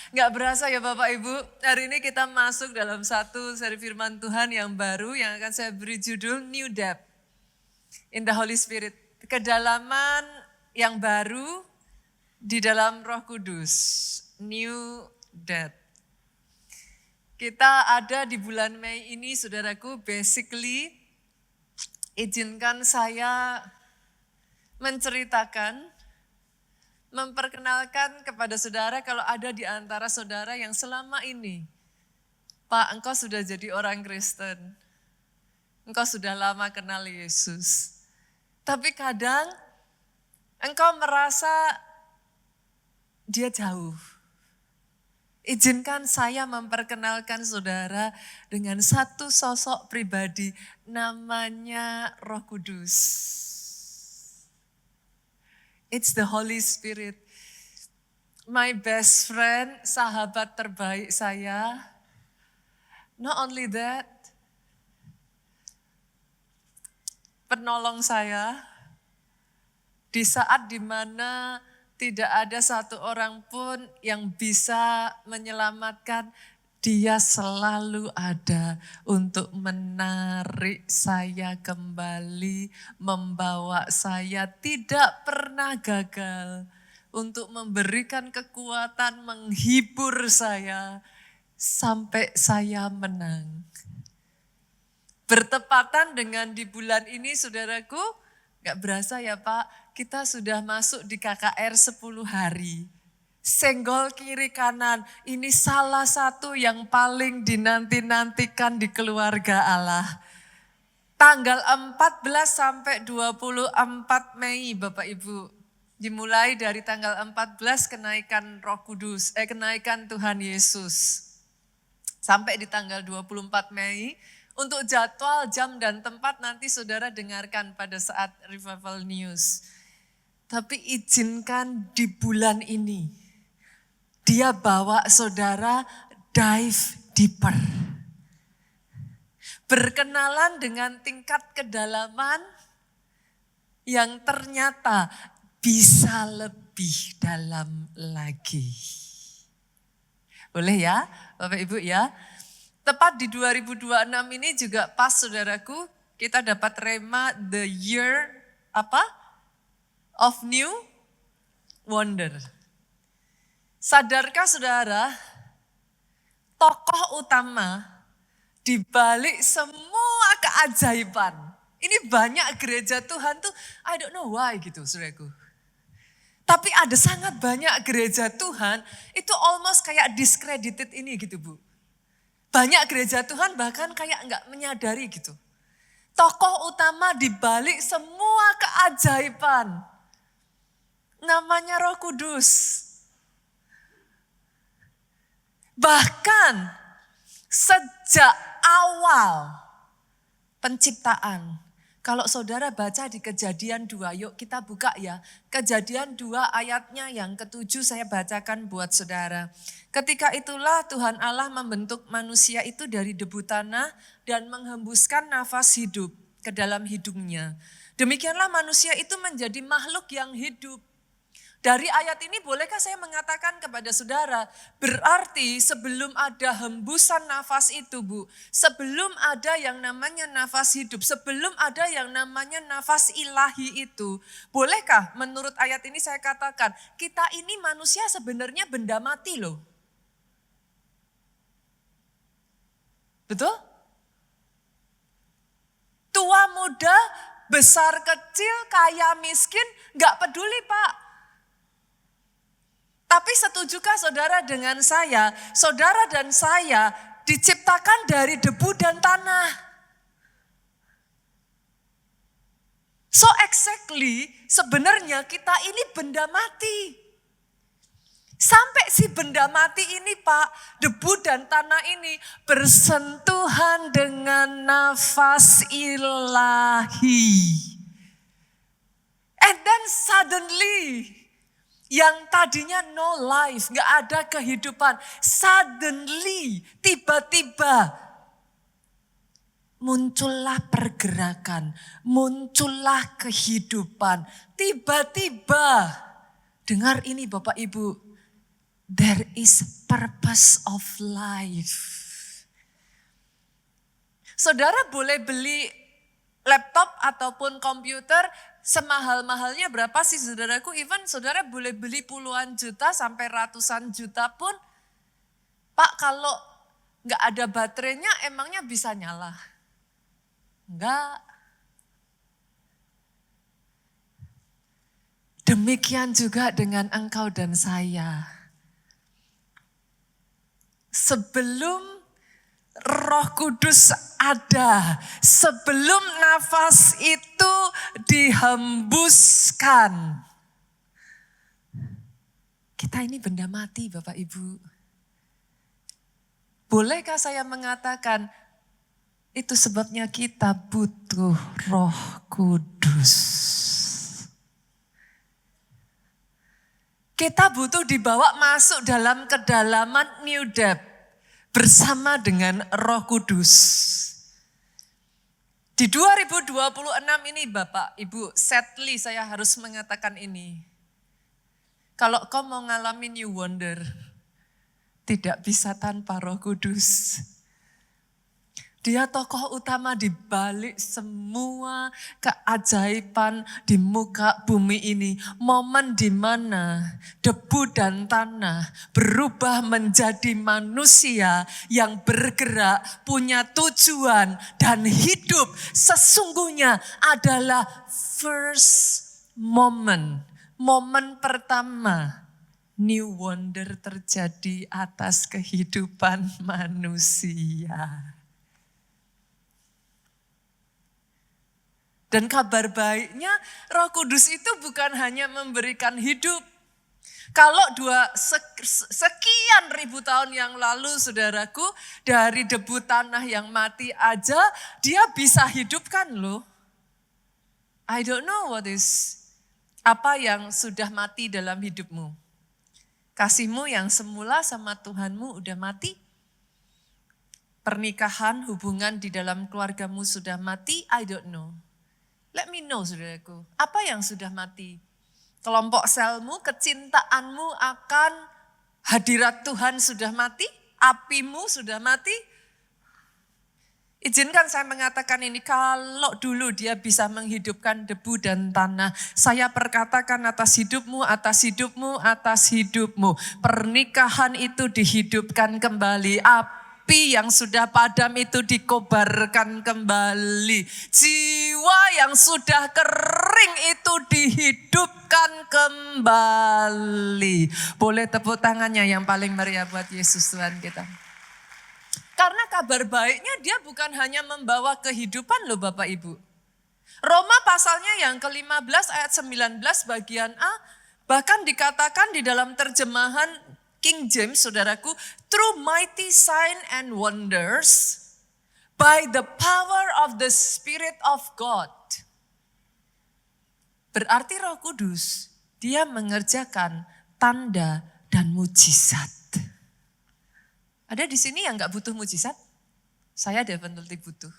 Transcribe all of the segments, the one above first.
Nggak berasa ya Bapak Ibu, hari ini kita masuk dalam satu seri firman Tuhan yang baru yang akan saya beri judul New Depth in the Holy Spirit. Kedalaman yang baru di dalam Roh Kudus, New Depth. Kita ada di bulan Mei ini saudaraku, basically izinkan saya menceritakan, memperkenalkan kepada saudara kalau ada di antara saudara yang selama ini, Pak, engkau sudah jadi orang Kristen, engkau sudah lama kenal Yesus. Tapi kadang engkau merasa dia jauh. Izinkan saya memperkenalkan saudara dengan satu sosok pribadi, namanya Roh Kudus. It's the Holy Spirit. My best friend, sahabat terbaik saya. Not only that, penolong saya di saat dimana tidak ada satu orang pun yang bisa menyelamatkan, dia selalu ada untuk menarik saya kembali, membawa saya, tidak pernah gagal untuk memberikan kekuatan, menghibur saya sampai saya menang. Bertepatan dengan di bulan ini saudaraku, gak berasa ya Pak, kita sudah masuk di KKR 10 hari. Senggol kiri kanan, ini salah satu yang paling dinanti-nantikan di keluarga Allah. Tanggal 14 sampai 24 Mei Bapak Ibu. Dimulai dari tanggal 14 kenaikan Roh Kudus, kenaikan Tuhan Yesus. Sampai di tanggal 24 Mei, untuk jadwal, jam, dan tempat nanti saudara dengarkan pada saat Revival News. Tapi izinkan di bulan ini, dia bawa saudara dive deeper. Berkenalan dengan tingkat kedalaman yang ternyata bisa lebih dalam lagi. Boleh ya Bapak Ibu ya? Tepat di 2026 ini juga pas saudaraku, kita dapat rema the year of new wonder. Sadarkah saudara, tokoh utama di balik semua keajaiban. Ini banyak gereja Tuhan tuh, I don't know why gitu saudaraku. Tapi ada sangat banyak gereja Tuhan, itu almost kayak discredited ini gitu Bu. Banyak gereja Tuhan bahkan kayak enggak menyadari gitu. Tokoh utama di balik semua keajaiban, namanya Roh Kudus. Bahkan sejak awal penciptaan, kalau saudara baca di Kejadian 2, yuk kita buka ya. Kejadian 2 ayatnya yang ke-7 saya bacakan buat saudara. Ketika itulah Tuhan Allah membentuk manusia itu dari debu tanah dan menghembuskan nafas hidup ke dalam hidungnya. Demikianlah manusia itu menjadi makhluk yang hidup. Dari ayat ini bolehkah saya mengatakan kepada saudara, berarti sebelum ada hembusan nafas itu Bu, sebelum ada yang namanya nafas hidup, sebelum ada yang namanya nafas ilahi itu, bolehkah menurut ayat ini saya katakan, kita ini manusia sebenarnya benda mati loh. Betul? Tua muda, besar kecil, kaya miskin, gak peduli Pak. Tapi setujukah saudara dengan saya, saudara dan saya diciptakan dari debu dan tanah. So exactly sebenarnya kita ini benda mati. Sampai si benda mati ini Pak, debu dan tanah ini bersentuhan dengan nafas ilahi. And then suddenly, yang tadinya no life, gak ada kehidupan. Suddenly, tiba-tiba muncullah pergerakan, muncullah kehidupan. Tiba-tiba, dengar ini Bapak Ibu, there is purpose of life. Saudara boleh beli laptop ataupun komputer semahal-mahalnya berapa sih saudaraku? Even saudara boleh beli puluhan juta sampai ratusan juta pun. Pak, kalau nggak ada baterainya emangnya bisa nyala? Enggak. Demikian juga dengan engkau dan saya. Sebelum Roh Kudus ada, sebelum nafas itu dihembuskan. Kita ini benda mati Bapak Ibu. Bolehkah saya mengatakan, itu sebabnya kita butuh Roh Kudus. Kita butuh dibawa masuk dalam kedalaman new depth bersama dengan Roh Kudus. Di 2026 ini Bapak, Ibu, sadly saya harus mengatakan ini. Kalau kau mau ngalamin new wonder, tidak bisa tanpa Roh Kudus. Dia tokoh utama di balik semua keajaiban di muka bumi ini. Momen di mana debu dan tanah berubah menjadi manusia yang bergerak, punya tujuan dan hidup sesungguhnya adalah first moment. Momen pertama new wonder terjadi atas kehidupan manusia. Dan kabar baiknya Roh Kudus itu bukan hanya memberikan hidup. Kalau sekian ribu tahun yang lalu saudaraku, dari debu tanah yang mati aja dia bisa hidupkan loh. I don't know apa yang sudah mati dalam hidupmu. Kasihmu yang semula sama Tuhanmu udah mati. Pernikahan, hubungan di dalam keluargamu sudah mati, I don't know. Let me know saudaraku, apa yang sudah mati? Kelompok selmu, kecintaanmu akan hadirat Tuhan sudah mati? Apimu sudah mati? Izinkan saya mengatakan ini, kalau dulu dia bisa menghidupkan debu dan tanah, saya perkatakan atas hidupmu, atas hidupmu, atas hidupmu. Pernikahan itu dihidupkan kembali. Api yang sudah padam itu dikobarkan kembali. Jiwa yang sudah kering itu dihidupkan kembali. Boleh tepuk tangannya yang paling meriah buat Yesus Tuhan kita. Karena kabar baiknya dia bukan hanya membawa kehidupan loh Bapak Ibu. Roma pasalnya yang ke-15 ayat 19 bagian A. Bahkan dikatakan di dalam terjemahan King James saudaraku, through mighty sign and wonders by the power of the Spirit of God. Berarti Roh Kudus, dia mengerjakan tanda dan mujizat. Ada di sini yang gak butuh mujizat? Saya definitely butuh.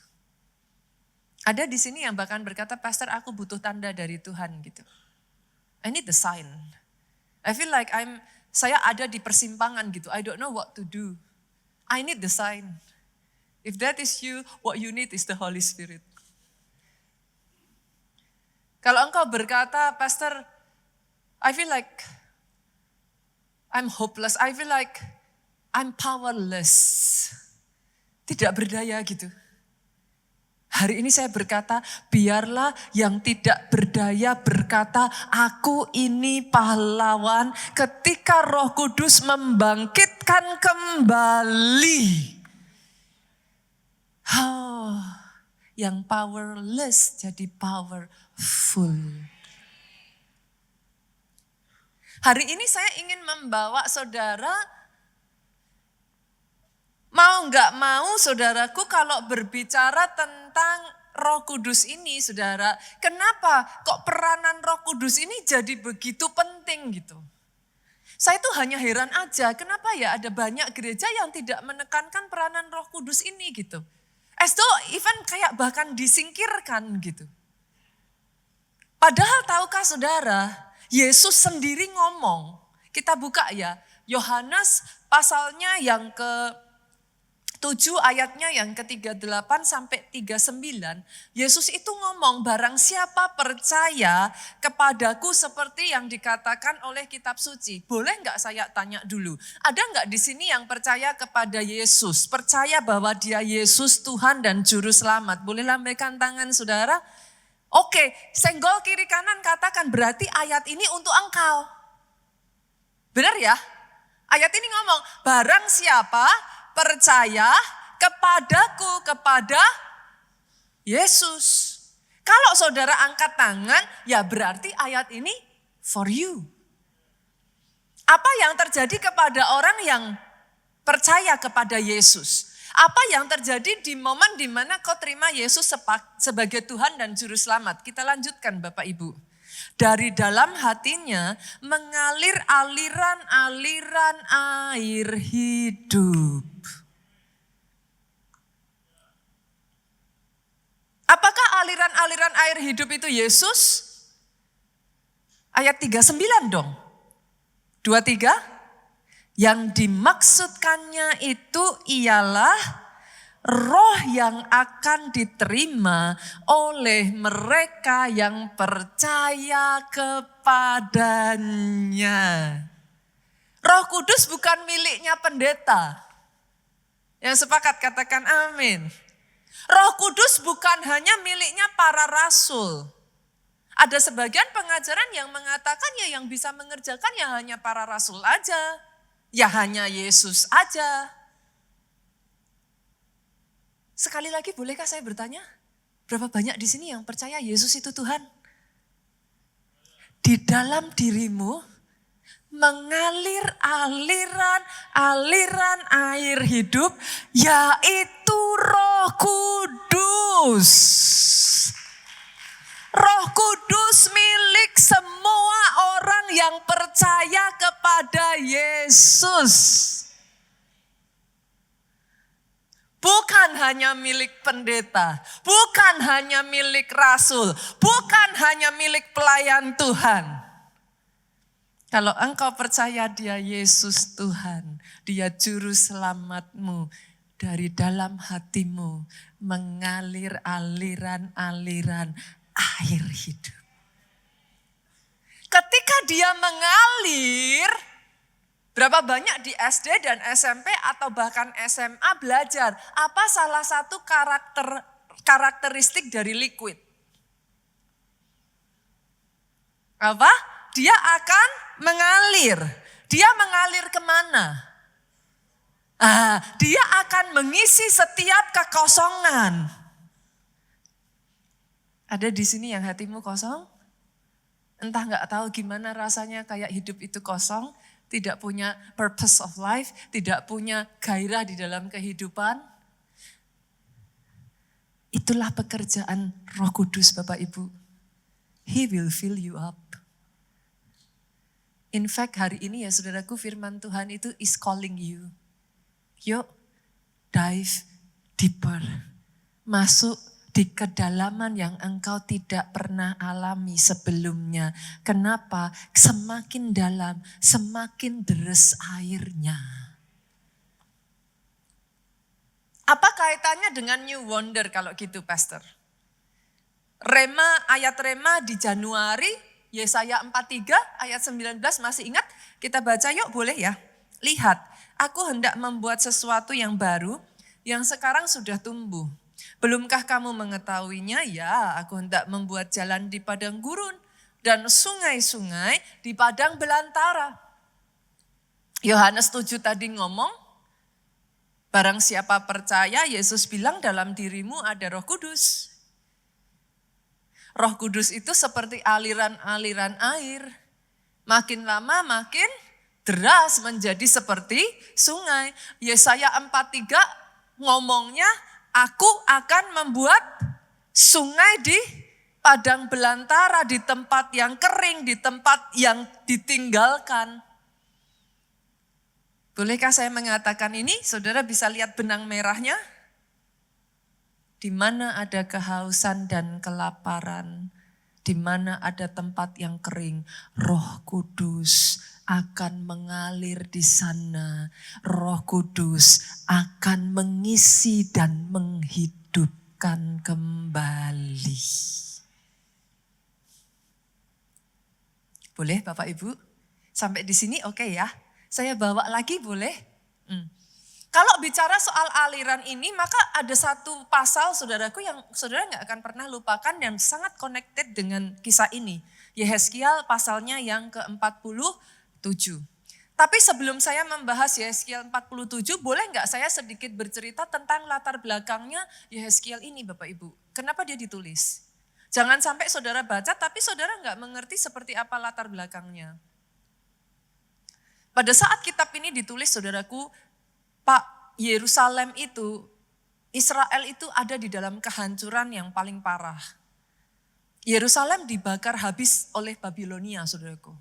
Ada di sini yang bahkan berkata, Pastor aku butuh tanda dari Tuhan gitu. I need the sign. I feel like saya ada di persimpangan gitu. I don't know what to do. I need the sign. If that is you, what you need is the Holy Spirit. Kalau engkau berkata, Pastor, I feel like I'm hopeless. I feel like I'm powerless. Tidak berdaya gitu. Hari ini saya berkata, biarlah yang tidak berdaya berkata, aku ini pahlawan ketika Roh Kudus membangkitkan kembali. Yang powerless jadi powerful. Hari ini saya ingin membawa saudara, mau gak mau saudaraku kalau berbicara tentang Roh Kudus ini saudara, kenapa kok peranan Roh Kudus ini jadi begitu penting gitu. Saya tuh hanya heran aja, kenapa ya ada banyak gereja yang tidak menekankan peranan Roh Kudus ini gitu. As though even kayak bahkan disingkirkan gitu. Padahal tahukah saudara, Yesus sendiri ngomong, kita buka ya, Yohanes pasalnya yang ke-7 ayatnya yang ke-38 sampai 39. Yesus itu ngomong, barang siapa percaya kepadaku seperti yang dikatakan oleh kitab suci. Boleh enggak saya tanya dulu, ada enggak di sini yang percaya kepada Yesus? Percaya bahwa dia Yesus Tuhan dan Juru Selamat. Boleh lambaikan tangan saudara? Oke, senggol kiri kanan katakan, berarti ayat ini untuk engkau. Benar ya? Ayat ini ngomong, barang siapa percaya kepadaku, kepada Yesus. Kalau saudara angkat tangan, ya berarti ayat ini for you. Apa yang terjadi kepada orang yang percaya kepada Yesus? Apa yang terjadi di momen di mana kau terima Yesus sebagai Tuhan dan Juru Selamat? Kita lanjutkan Bapak Ibu. Dari dalam hatinya mengalir aliran-aliran air hidup. Apakah aliran-aliran air hidup itu Yesus? Ayat 39 dong. 23. Yang dimaksudkannya itu ialah roh yang akan diterima oleh mereka yang percaya kepadanya. Roh Kudus bukan miliknya pendeta. Yang sepakat katakan amin. Roh Kudus bukan hanya miliknya para rasul. Ada sebagian pengajaran yang mengatakan ya yang bisa mengerjakan ya hanya para rasul aja. Ya hanya Yesus aja. Sekali lagi bolehkah saya bertanya? Berapa banyak di sini yang percaya Yesus itu Tuhan? Di dalam dirimu mengalir aliran air hidup, yaitu Roh Kudus. Roh Kudus milik semua orang yang percaya kepada Yesus. Bukan hanya milik pendeta, bukan hanya milik rasul, bukan hanya milik pelayan Tuhan. Kalau engkau percaya dia Yesus Tuhan, dia juru selamatmu, dari dalam hatimu mengalir aliran-aliran air hidup. Ketika dia mengalir, berapa banyak di SD dan SMP atau bahkan SMA belajar apa salah satu karakteristik dari liquid? Apa? Dia akan mengalir. Dia mengalir kemana? Dia akan mengisi setiap kekosongan. Ada di sini yang hatimu kosong? Entah nggak tahu gimana rasanya kayak hidup itu kosong. Tidak punya purpose of life, tidak punya gairah di dalam kehidupan. Itulah pekerjaan Roh Kudus Bapak Ibu. He will fill you up. In fact hari ini ya saudaraku, firman Tuhan itu is calling you. Yuk dive deeper. Masuk di kedalaman yang engkau tidak pernah alami sebelumnya. Kenapa? Semakin dalam, semakin deres airnya. Apa kaitannya dengan New Wonder kalau gitu, Pastor? Ayat Rema di Januari, Yesaya 43 ayat 19, masih ingat? Kita baca yuk, boleh ya? Lihat, aku hendak membuat sesuatu yang baru, yang sekarang sudah tumbuh. Belumkah kamu mengetahuinya? Ya, aku hendak membuat jalan di padang gurun dan sungai-sungai di padang belantara. Yohanes 7 tadi ngomong, barang siapa percaya, Yesus bilang dalam dirimu ada Roh Kudus. Roh Kudus itu seperti aliran-aliran air. Makin lama makin deras menjadi seperti sungai. Yesaya 43 ngomongnya, aku akan membuat sungai di padang belantara, di tempat yang kering, di tempat yang ditinggalkan. Bolehkah saya mengatakan ini? Saudara bisa lihat benang merahnya? Di mana ada kehausan dan kelaparan, di mana ada tempat yang kering, Roh Kudus akan mengalir di sana. Roh Kudus akan mengisi dan menghidupkan kembali. Boleh Bapak Ibu? Sampai di sini oke ya? Saya bawa lagi boleh? Kalau bicara soal aliran ini, maka ada satu pasal saudaraku yang saudara nggak akan pernah lupakan yang sangat connected dengan kisah ini. Yehezkiel pasalnya yang ke-47. Tapi sebelum saya membahas Yehezkiel 47, boleh nggak saya sedikit bercerita tentang latar belakangnya Yehezkiel ini Bapak Ibu. Kenapa dia ditulis? Jangan sampai saudara baca tapi saudara nggak mengerti seperti apa latar belakangnya. Pada saat kitab ini ditulis saudaraku, Pak, Yerusalem itu, Israel itu ada di dalam kehancuran yang paling parah. Yerusalem dibakar habis oleh Babilonia, saudaraku.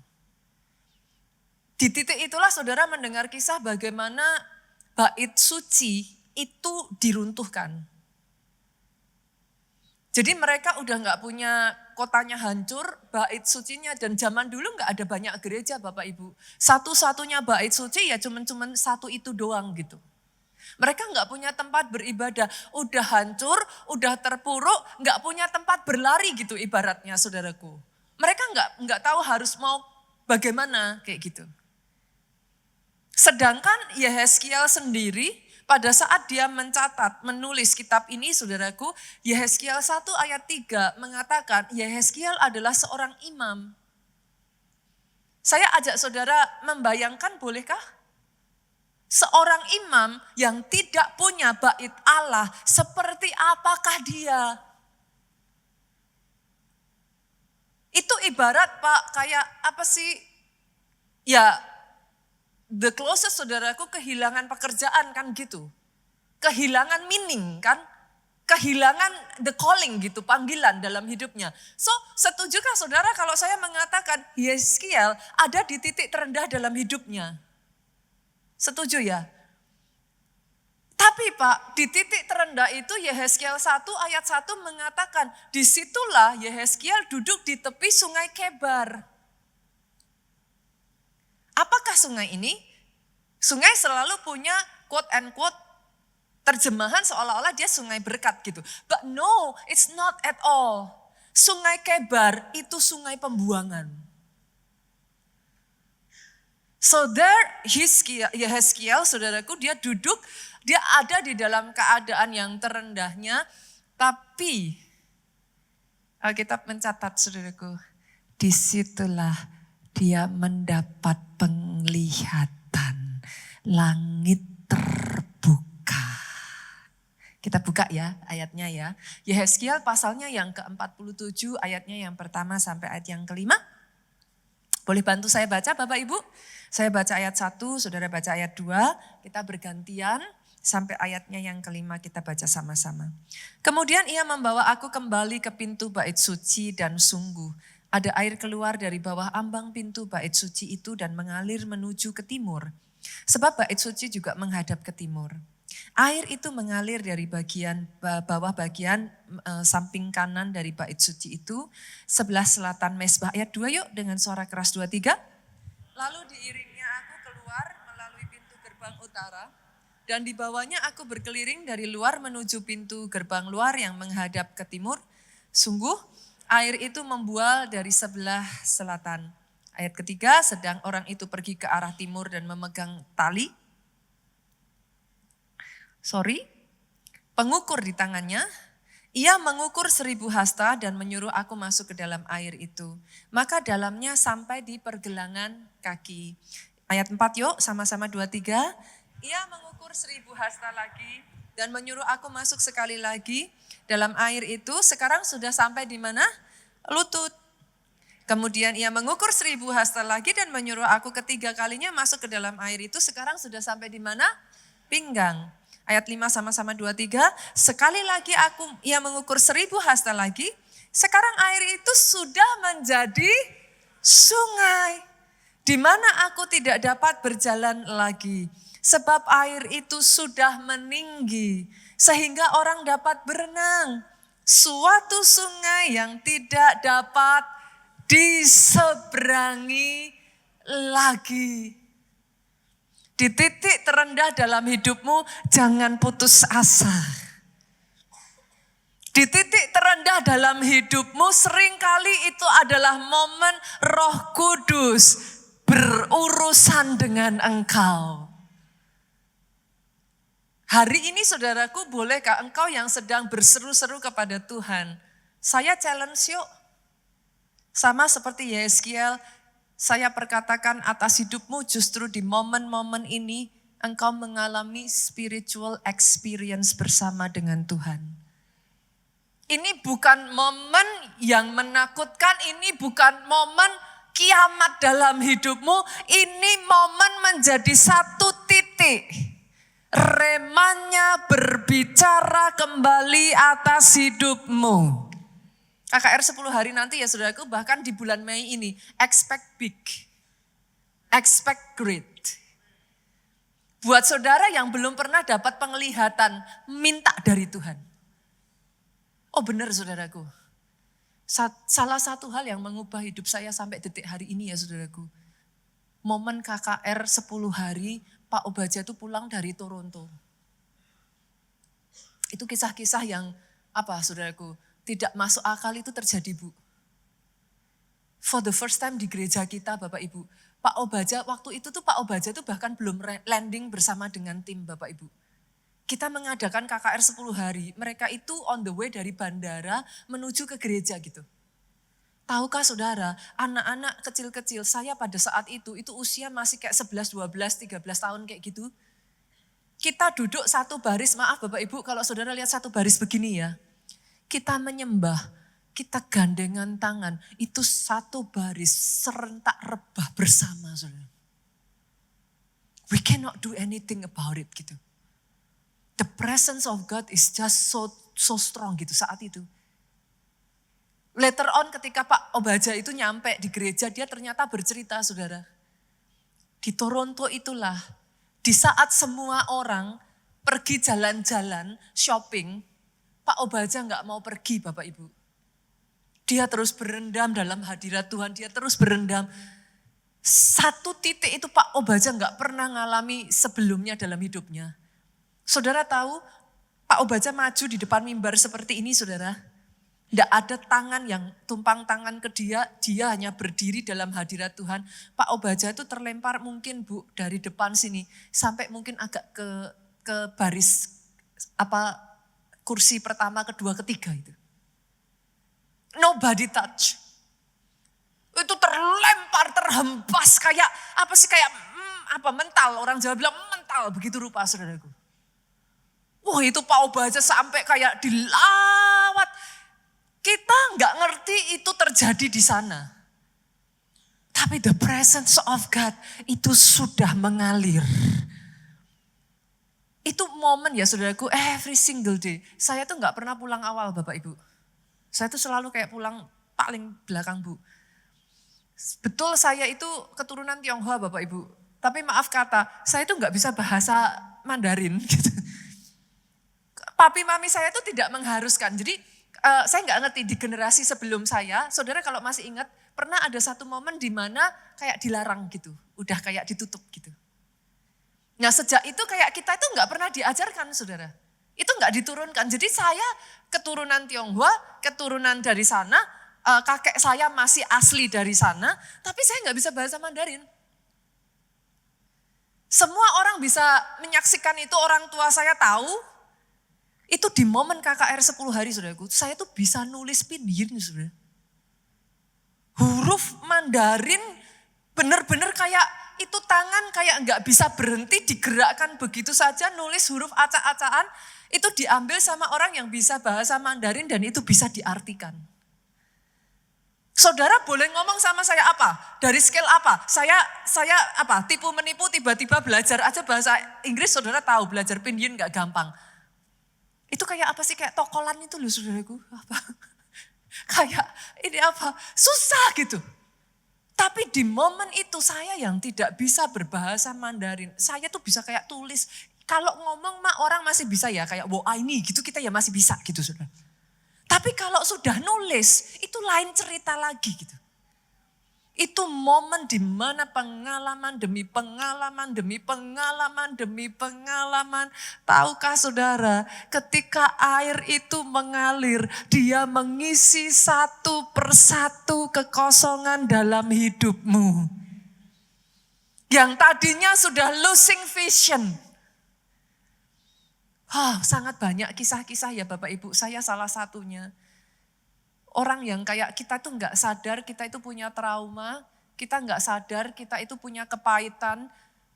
Di titik itulah saudara mendengar kisah bagaimana bait suci itu diruntuhkan. Jadi mereka udah gak punya, kotanya hancur, bait sucinya, dan zaman dulu gak ada banyak gereja Bapak Ibu. Satu-satunya bait suci ya cuman satu itu doang gitu. Mereka gak punya tempat beribadah, udah hancur, udah terpuruk, gak punya tempat berlari gitu ibaratnya saudaraku. Mereka gak tahu harus mau bagaimana kayak gitu. Sedangkan Yehezkiel sendiri pada saat dia mencatat, menulis kitab ini saudaraku, Yehezkiel 1 ayat 3 mengatakan Yehezkiel adalah seorang imam. Saya ajak saudara membayangkan bolehkah? Seorang imam yang tidak punya bait Allah, seperti apakah dia? Itu ibarat Pak, kayak apa sih? Ya, the closest saudaraku kehilangan pekerjaan kan gitu. Kehilangan meaning kan. Kehilangan the calling gitu, panggilan dalam hidupnya. So, setujukah saudara kalau saya mengatakan Yehezkiel ada di titik terendah dalam hidupnya? Setuju ya? Tapi Pak, di titik terendah itu Yehezkiel 1 ayat 1 mengatakan, disitulah Yehezkiel duduk di tepi sungai Kebar. Apakah sungai ini? Sungai selalu punya quote and quote terjemahan seolah-olah dia sungai berkat gitu. But no, it's not at all. Sungai Kebar itu sungai pembuangan. So there Yehezkiel saudaraku, dia duduk, dia ada di dalam keadaan yang terendahnya. Tapi Alkitab mencatat saudaraku, disitulah dia mendapat penglihatan, langit terbuka. Kita buka ya ayatnya ya. Yehezkiel pasalnya yang ke-47 ayatnya yang pertama sampai ayat yang kelima. Boleh bantu saya baca Bapak Ibu? Saya baca ayat 1, saudara baca ayat 2, kita bergantian sampai ayatnya yang kelima kita baca sama-sama. Kemudian ia membawa aku kembali ke pintu bait suci dan sungguh ada air keluar dari bawah ambang pintu bait suci itu dan mengalir menuju ke timur. Sebab bait suci juga menghadap ke timur. Air itu mengalir dari bagian bawah bagian samping kanan dari bait suci itu. Sebelah selatan mezbah. Ayat 2 yuk dengan suara keras 2, 3. Lalu diiringnya aku keluar melalui pintu gerbang utara. Dan di bawahnya aku berkeliling dari luar menuju pintu gerbang luar yang menghadap ke timur. Sungguh air itu membual dari sebelah selatan. Ayat ketiga, sedang orang itu pergi ke arah timur dan memegang tali. Pengukur di tangannya. Ia mengukur 1000 hasta dan menyuruh aku masuk ke dalam air itu. Maka dalamnya sampai di pergelangan kaki. Ayat 4 yuk, sama-sama 2, 3. Ia mengukur 1000 hasta lagi dan menyuruh aku masuk sekali lagi dalam air itu. Sekarang sudah sampai di mana? Lutut. Kemudian ia mengukur 1000 hasta lagi dan menyuruh aku ketiga kalinya masuk ke dalam air itu. Sekarang sudah sampai di mana? Pinggang. Ayat 5 sama-sama 2, 3. Sekali lagi ia mengukur 1000 hasta lagi. Sekarang air itu sudah menjadi sungai. Di mana aku tidak dapat berjalan lagi. Sebab air itu sudah meninggi. Sehingga orang dapat berenang. Suatu sungai yang tidak dapat diseberangi lagi. Di titik terendah dalam hidupmu, jangan putus asa. Di titik terendah dalam hidupmu, seringkali itu adalah momen Roh Kudus berurusan dengan engkau. Hari ini saudaraku, bolehkah engkau yang sedang berseru-seru kepada Tuhan, saya challenge yuk. Sama seperti Yeskiel, saya perkatakan atas hidupmu justru di momen-momen ini engkau mengalami spiritual experience bersama dengan Tuhan. Ini bukan momen yang menakutkan, ini bukan momen kiamat dalam hidupmu, ini momen menjadi satu titik. Remanya berbicara kembali atas hidupmu. KKR 10 hari nanti ya saudaraku, bahkan di bulan Mei ini, expect big, expect great. Buat saudara yang belum pernah dapat penglihatan, minta dari Tuhan. Oh benar saudaraku, salah satu hal yang mengubah hidup saya sampai detik hari ini ya saudaraku. Momen KKR 10 hari, Pak Obaja itu pulang dari Toronto. Itu kisah-kisah yang saudaraku, tidak masuk akal itu terjadi Bu. For the first time di gereja kita Bapak Ibu. Pak Obaja waktu itu tuh Pak Obaja tuh bahkan belum landing bersama dengan tim Bapak Ibu. Kita mengadakan KKR 10 hari. Mereka itu on the way dari bandara menuju ke gereja gitu. Tahukah saudara, anak-anak kecil-kecil saya pada saat itu usia masih kayak 11, 12, 13 tahun kayak gitu. Kita duduk satu baris, maaf Bapak Ibu kalau saudara lihat satu baris begini ya. Kita menyembah, kita gandengan tangan, itu satu baris serentak rebah bersama saudara. We cannot do anything about it gitu. The presence of God is just so strong gitu saat itu. Later on ketika Pak Obaja itu nyampe di gereja, dia ternyata bercerita saudara. Di Toronto itulah, di saat semua orang pergi jalan-jalan, shopping, Pak Obaja gak mau pergi Bapak Ibu. Dia terus berendam dalam hadirat Tuhan, dia terus berendam. Satu titik itu Pak Obaja gak pernah ngalami sebelumnya dalam hidupnya. Saudara tahu, Pak Obaja maju di depan mimbar seperti ini saudara. Tidak ada tangan yang tumpang tangan ke dia hanya berdiri dalam hadirat Tuhan. Pak Obaja itu terlempar mungkin Bu dari depan sini sampai mungkin agak ke baris kursi pertama, kedua, ketiga itu. Nobody touch. Itu terlempar, terhempas kayak mental, orang Jawa bilang mental begitu rupa saudaraku. Wah itu Pak Obaja sampai kayak dilawat. Kita nggak ngerti itu terjadi di sana. Tapi the presence of God itu sudah mengalir. Itu momen ya saudaraku, every single day. Saya tuh nggak pernah pulang awal Bapak Ibu. Saya tuh selalu kayak pulang paling belakang Bu. Betul saya itu keturunan Tionghoa Bapak Ibu. Tapi maaf kata, saya tuh nggak bisa bahasa Mandarin gitu. Papi mami saya tuh tidak mengharuskan. Jadi saya nggak ngerti di generasi sebelum saya, saudara kalau masih ingat, pernah ada satu momen di mana kayak dilarang gitu, udah kayak ditutup gitu. Nah sejak itu kayak kita itu nggak pernah diajarkan saudara, itu nggak diturunkan. Jadi saya keturunan Tionghoa, keturunan dari sana, kakek saya masih asli dari sana, tapi saya nggak bisa bahasa Mandarin. Semua orang bisa menyaksikan itu, orang tua saya tahu. Itu di momen KKR 10 hari saudaraku, saya tuh bisa nulis pinyin saudara. Huruf Mandarin bener-bener kayak itu tangan kayak nggak bisa berhenti digerakkan begitu saja, nulis huruf acak-acakan. Itu diambil sama orang yang bisa bahasa Mandarin dan itu bisa diartikan. Saudara boleh ngomong sama saya apa? Dari skill apa? Saya tipu menipu tiba-tiba belajar aja bahasa Inggris, saudara tahu belajar pinyin nggak gampang. Itu kayak apa sih, kayak tokolan itu loh saudaraku. Kayak ini susah gitu. Tapi di momen itu saya yang tidak bisa berbahasa Mandarin, saya tuh bisa kayak tulis. Kalau ngomong mah orang masih bisa ya, kayak wow ini gitu kita ya masih bisa gitu saudara. Tapi kalau sudah nulis, itu lain cerita lagi gitu. Itu momen di mana pengalaman demi pengalaman, demi pengalaman, demi pengalaman. Tahukah saudara, ketika air itu mengalir, dia mengisi satu persatu kekosongan dalam hidupmu. Yang tadinya sudah losing vision. Sangat banyak kisah-kisah ya Bapak Ibu, saya salah satunya. Orang yang kayak kita tuh gak sadar kita itu punya trauma, kita gak sadar kita itu punya kepahitan,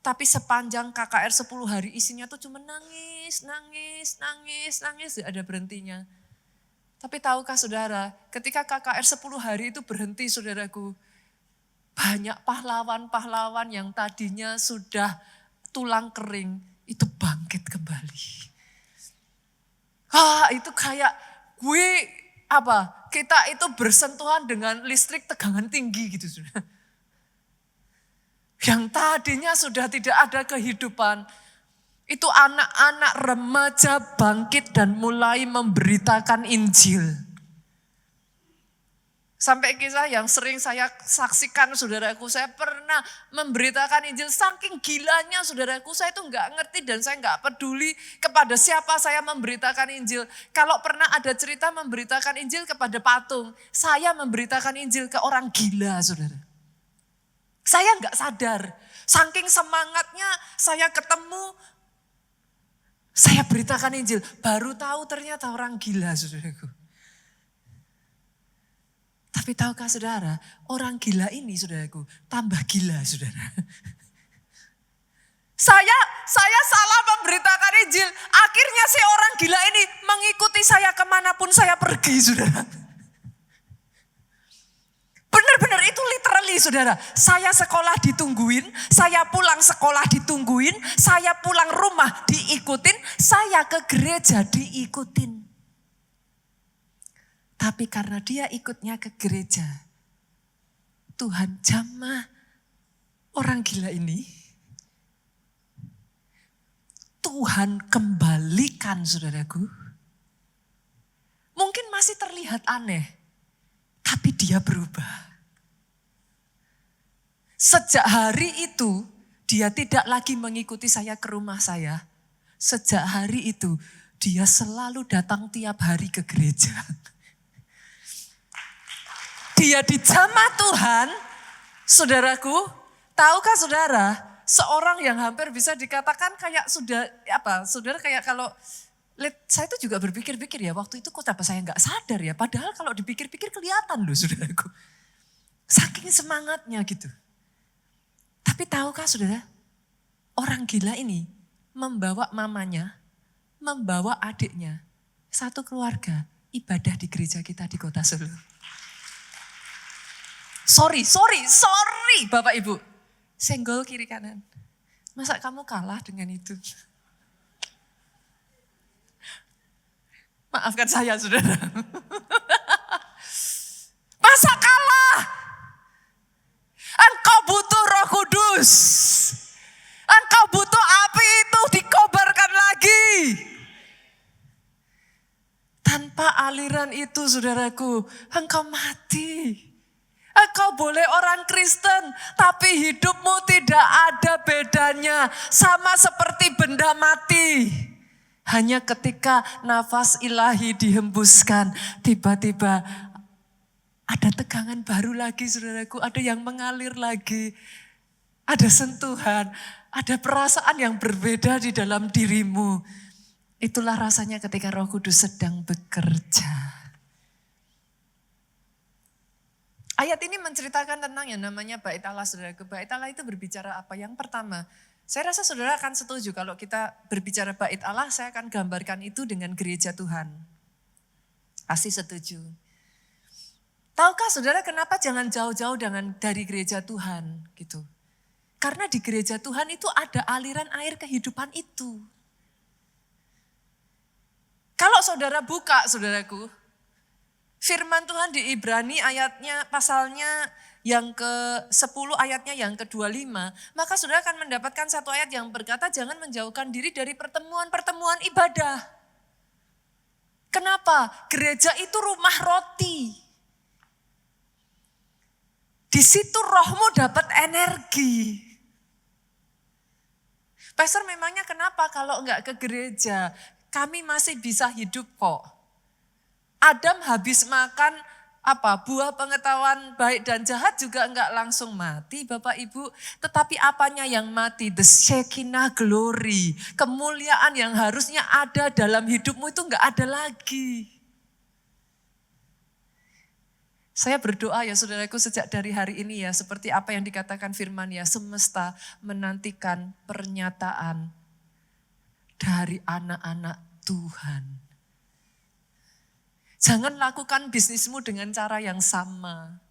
tapi sepanjang KKR 10 hari isinya tuh cuma nangis, gak ada berhentinya. Tapi tahukah saudara, ketika KKR 10 hari itu berhenti saudaraku, banyak pahlawan-pahlawan yang tadinya sudah tulang kering, itu bangkit kembali. Itu kayak kita itu bersentuhan dengan listrik tegangan tinggi gitu sudah. Yang tadinya sudah tidak ada kehidupan. Itu anak-anak remaja bangkit dan mulai memberitakan Injil. Sampai kisah yang sering saya saksikan saudaraku, saya pernah memberitakan Injil saking gilanya saudaraku, saya itu enggak ngerti dan saya enggak peduli kepada siapa saya memberitakan Injil. Kalau pernah ada cerita memberitakan Injil kepada patung, saya memberitakan Injil ke orang gila saudara. Saya enggak sadar, saking semangatnya saya ketemu, saya beritakan Injil, baru tahu ternyata orang gila saudaraku. Tapi tahukah saudara, orang gila ini saudaraku, tambah gila saudara. Saya salah memberitakan Injil. Akhirnya si orang gila ini mengikuti saya kemanapun saya pergi saudara. Benar-benar itu literally saudara. Saya sekolah ditungguin, saya pulang sekolah ditungguin, saya pulang rumah diikutin, saya ke gereja diikutin. Tapi karena dia ikutnya ke gereja, Tuhan jamah orang gila ini. Tuhan kembalikan saudaraku. Mungkin masih terlihat aneh, tapi dia berubah. Sejak hari itu, dia tidak lagi mengikuti saya ke rumah saya. Sejak hari itu, dia selalu datang tiap hari ke gereja. Dia dijamah Tuhan, saudaraku, tahukah saudara, seorang yang hampir bisa dikatakan kayak saudara kayak kalau, saya itu juga berpikir-pikir ya, waktu itu kok apa saya nggak sadar ya, padahal kalau dipikir-pikir kelihatan loh saudaraku. Saking semangatnya gitu. Tapi tahukah saudara, orang gila ini membawa mamanya, membawa adiknya, satu keluarga ibadah di gereja kita di Kota Solo. Sorry Bapak Ibu. Senggol kiri kanan. Masa kamu kalah dengan itu? Maafkan saya saudara. Masa kalah? Engkau butuh Roh Kudus. Engkau butuh api itu dikobarkan lagi. Tanpa aliran itu saudaraku, engkau mati. Engkau boleh orang Kristen, tapi hidupmu tidak ada bedanya. Sama seperti benda mati. Hanya ketika nafas ilahi dihembuskan, tiba-tiba ada tegangan baru lagi saudaraku. Ada yang mengalir lagi. Ada sentuhan, ada perasaan yang berbeda di dalam dirimu. Itulah rasanya ketika Roh Kudus sedang bekerja. Ayat ini menceritakan tentang yang namanya bait Allah saudaraku. Bait Allah itu berbicara apa? Yang pertama, saya rasa saudara akan setuju kalau kita berbicara bait Allah, saya akan gambarkan itu dengan gereja Tuhan. Pasti setuju. Tahukah saudara kenapa jangan jauh-jauh dari gereja Tuhan gitu? Karena di gereja Tuhan itu ada aliran air kehidupan itu. Kalau saudara buka saudaraku, firman Tuhan di Ibrani ayatnya, pasalnya yang ke-10 ayatnya yang ke-25. Maka saudara akan mendapatkan satu ayat yang berkata jangan menjauhkan diri dari pertemuan-pertemuan ibadah. Kenapa? Gereja itu rumah roti. Di situ rohmu dapat energi. Pastor, memangnya kenapa kalau enggak ke gereja? Kami masih bisa hidup kok. Adam habis makan buah pengetahuan baik dan jahat juga enggak langsung mati Bapak Ibu. Tetapi apanya yang mati? The Shekinah glory. Kemuliaan yang harusnya ada dalam hidupmu itu enggak ada lagi. Saya berdoa ya saudaraku sejak dari hari ini ya, seperti apa yang dikatakan firman ya, semesta menantikan pernyataan dari anak-anak Tuhan. Jangan lakukan bisnismu dengan cara yang sama.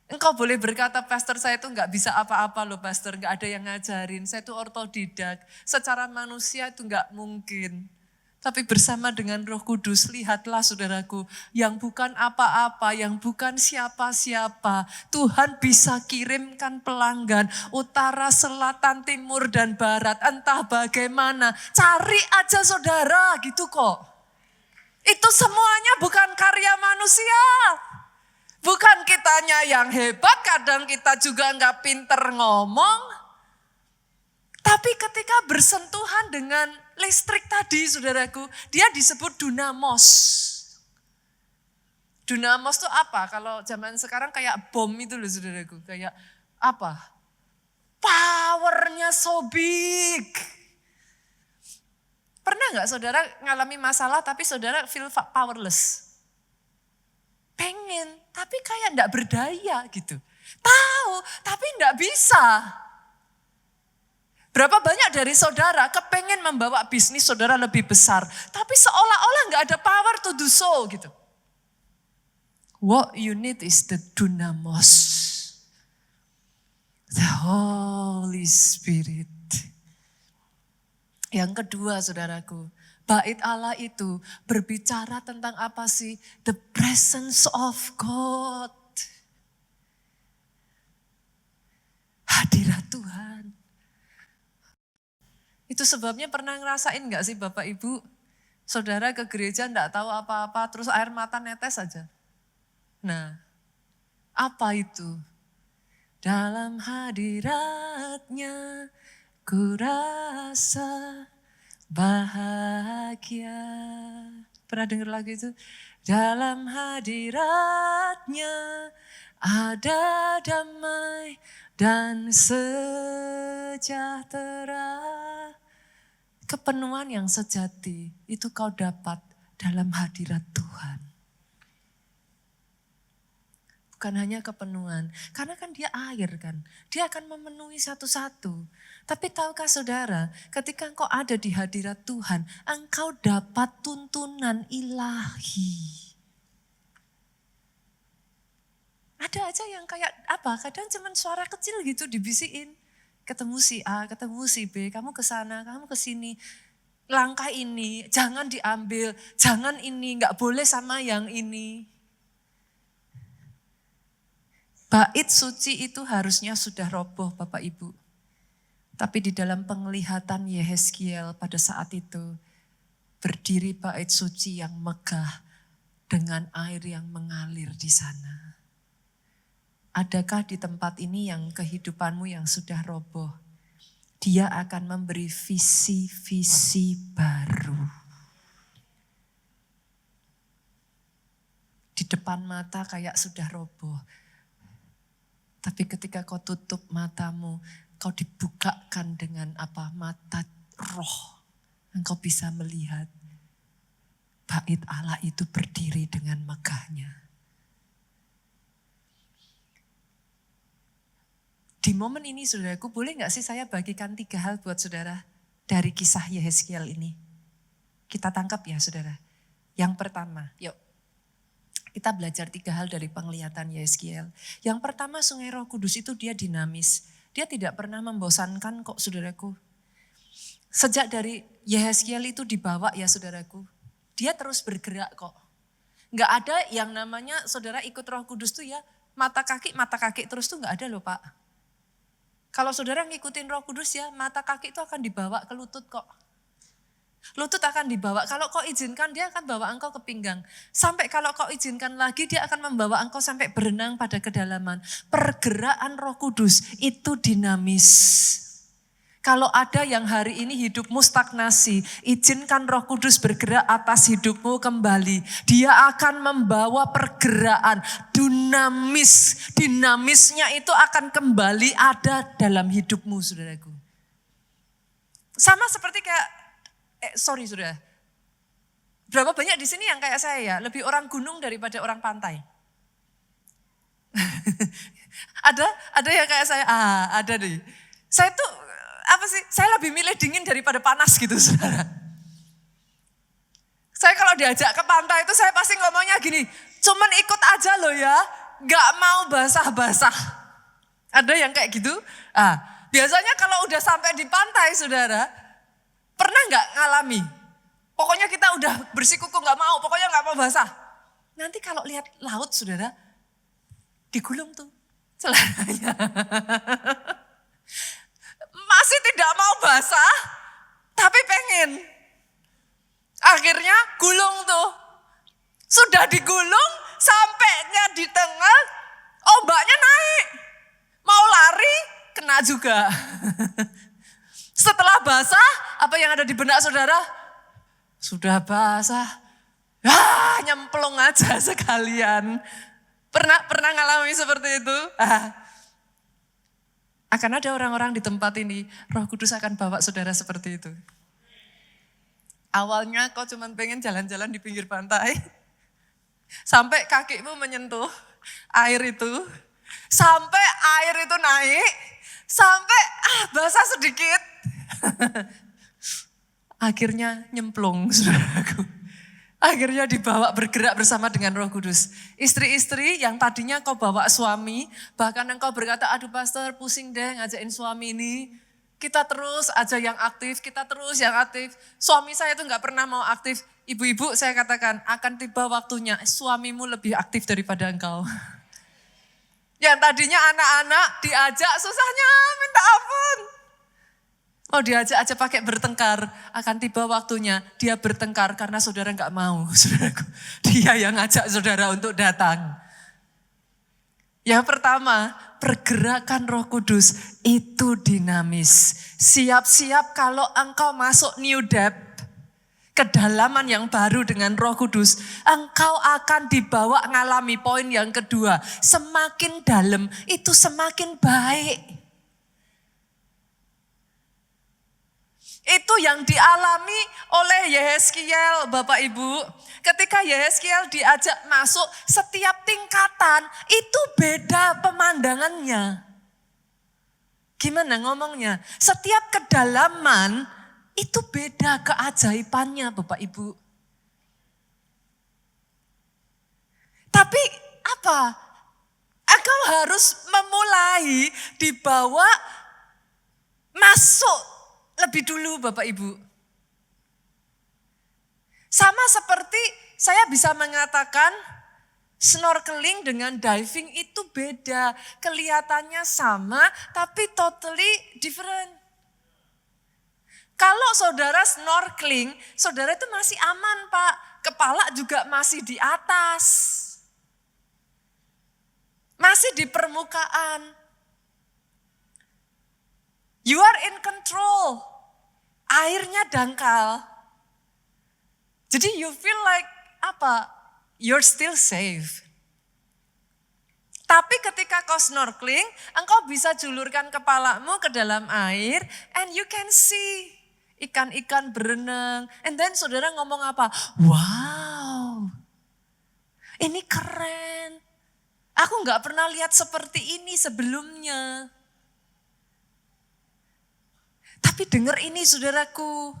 Engkau boleh berkata, pastor saya itu enggak bisa apa-apa loh pastor, enggak ada yang ngajarin, saya itu ortodidak. Secara manusia itu enggak mungkin. Tapi bersama dengan Roh Kudus, lihatlah saudaraku, yang bukan apa-apa, yang bukan siapa-siapa. Tuhan bisa kirimkan pelanggan, utara, selatan, timur, dan barat. Entah bagaimana, cari aja saudara gitu kok. Itu semuanya bukan karya manusia. Bukan kitanya yang hebat, kadang kita juga enggak pinter ngomong. Tapi ketika bersentuhan dengan listrik tadi saudaraku, dia disebut dunamos. Dunamos itu apa? Kalau zaman sekarang kayak bom itu loh saudaraku. Kayak apa? Powernya so big. Pernah gak saudara ngalami masalah tapi saudara feel powerless? Pengen, tapi kayak gak berdaya gitu. Tahu, tapi gak bisa. Berapa banyak dari saudara kepengen membawa bisnis saudara lebih besar. Tapi seolah-olah gak ada power to do so gitu. What you need is the dunamos. The Holy Spirit. Yang kedua saudaraku, bait Allah itu berbicara tentang apa sih? The presence of God. Hadirat Tuhan. Itu sebabnya pernah ngerasain gak sih Bapak Ibu? Saudara ke gereja gak tahu apa-apa, terus air mata netes aja. Nah, apa itu? Dalam hadiratnya ku rasa bahagia. Pernah dengar lagu itu? Dalam hadiratnya ada damai dan sejahtera. Kepenuhan yang sejati itu kau dapat dalam hadirat Tuhan. Bukan hanya kepenuhan, karena kan dia air kan. Dia akan memenuhi satu-satu. Tapi tahukah saudara, ketika engkau ada di hadirat Tuhan, engkau dapat tuntunan ilahi. Ada aja yang kayak kadang cuman suara kecil gitu dibisikin. Ketemu si A, ketemu si B, kamu ke sana, kamu ke sini. Langkah ini, jangan diambil, jangan ini, enggak boleh sama yang ini. Bait suci itu harusnya sudah roboh Bapak Ibu. Tapi di dalam penglihatan Yehezkiel pada saat itu, berdiri bait suci yang megah dengan air yang mengalir di sana. Adakah di tempat ini yang kehidupanmu yang sudah roboh? Dia akan memberi visi-visi baru. Di depan mata kayak sudah roboh. Tapi ketika kau tutup matamu, kau dibukakan dengan mata roh. Engkau bisa melihat bait Allah itu berdiri dengan megahnya. Di momen ini saudaraku, boleh gak sih saya bagikan 3 hal buat saudara dari kisah Yehezkiel ini? Kita tangkap ya saudara. Yang pertama, yuk kita belajar 3 hal dari penglihatan Yehezkiel. Yang pertama, Sungai Roh Kudus itu dia dinamis. Dia tidak pernah membosankan kok saudaraku. Sejak dari Yehezkiel itu dibawa ya saudaraku, dia terus bergerak kok. Gak ada yang namanya saudara ikut Roh Kudus tuh ya mata kaki terus tuh gak ada loh Pak. Kalau saudara ngikutin Roh Kudus ya, mata kaki itu akan dibawa ke lutut kok. Lutut akan dibawa, kalau kau izinkan dia akan bawa engkau ke pinggang. Sampai kalau kau izinkan lagi dia akan membawa engkau sampai berenang pada kedalaman. Pergerakan Roh Kudus itu dinamis. Kalau ada yang hari ini hidupmu stagnasi, izinkan Roh Kudus bergerak atas hidupmu kembali. Dia akan membawa pergerakan dinamis. Dinamisnya itu akan kembali ada dalam hidupmu, saudaraku. Sama seperti kayak, saudara. Berapa banyak di sini yang kayak saya ya, lebih orang gunung daripada orang pantai? ada yang kayak saya? Ada deh. Saya tuh saya lebih milih dingin daripada panas gitu, saudara. Saya kalau diajak ke pantai itu saya pasti ngomongnya gini, cuman ikut aja loh ya, gak mau basah-basah. Ada yang kayak gitu? Biasanya kalau udah sampai di pantai, saudara, pernah gak ngalami? Pokoknya kita udah bersikukuh gak mau, pokoknya gak mau basah. Nanti kalau lihat laut, saudara, digulung tuh celananya. Masih tidak mau basah, tapi pengen. Akhirnya gulung tuh. Sudah digulung, sampainya di tengah, ombaknya naik. Mau lari, kena juga. Setelah basah, apa yang ada di benak saudara? Sudah basah, nyemplung aja sekalian. Pernah ngalami seperti itu? Akan ada orang-orang di tempat ini, Roh Kudus akan bawa saudara seperti itu. Awalnya kau cuma pengen jalan-jalan di pinggir pantai, sampai kakimu menyentuh air itu, sampai air itu naik, sampai basah sedikit. Akhirnya nyemplung, saudaraku. Akhirnya dibawa bergerak bersama dengan Roh Kudus. Istri-istri yang tadinya kau bawa suami, bahkan engkau berkata, aduh pastor pusing deh ngajakin suami ini. Kita terus aja yang aktif, kita terus yang aktif. Suami saya itu gak pernah mau aktif. Ibu-ibu saya katakan, akan tiba waktunya suamimu lebih aktif daripada engkau. Yang tadinya anak-anak diajak susahnya minta ampun. Mau diajak aja pakai bertengkar, akan tiba waktunya dia bertengkar karena saudara gak mau, saudaraku. Dia yang ngajak saudara untuk datang. Yang pertama, pergerakan Roh Kudus itu dinamis. Siap-siap kalau engkau masuk new depth, kedalaman yang baru dengan Roh Kudus, engkau akan dibawa ngalami poin yang kedua. Semakin dalam itu semakin baik. Itu yang dialami oleh Yehezkiel, Bapak Ibu. Ketika Yehezkiel diajak masuk, setiap tingkatan itu beda pemandangannya. Gimana ngomongnya? Setiap kedalaman itu beda keajaibannya, Bapak Ibu. Tapi apa? Engkau harus memulai dibawa masuk lebih dulu Bapak Ibu. Sama seperti saya bisa mengatakan snorkeling dengan diving itu beda. Kelihatannya sama tapi totally different. Kalau saudara snorkeling, saudara itu masih aman Pak. Kepala juga masih di atas. Masih di permukaan. You are in control. Airnya dangkal. Jadi you feel like apa? You're still safe. Tapi ketika kau snorkeling, engkau bisa julurkan kepalamu ke dalam air and you can see ikan-ikan berenang. And then saudara ngomong apa? Wow, ini keren. Aku gak pernah lihat seperti ini sebelumnya. Tapi dengar ini saudaraku,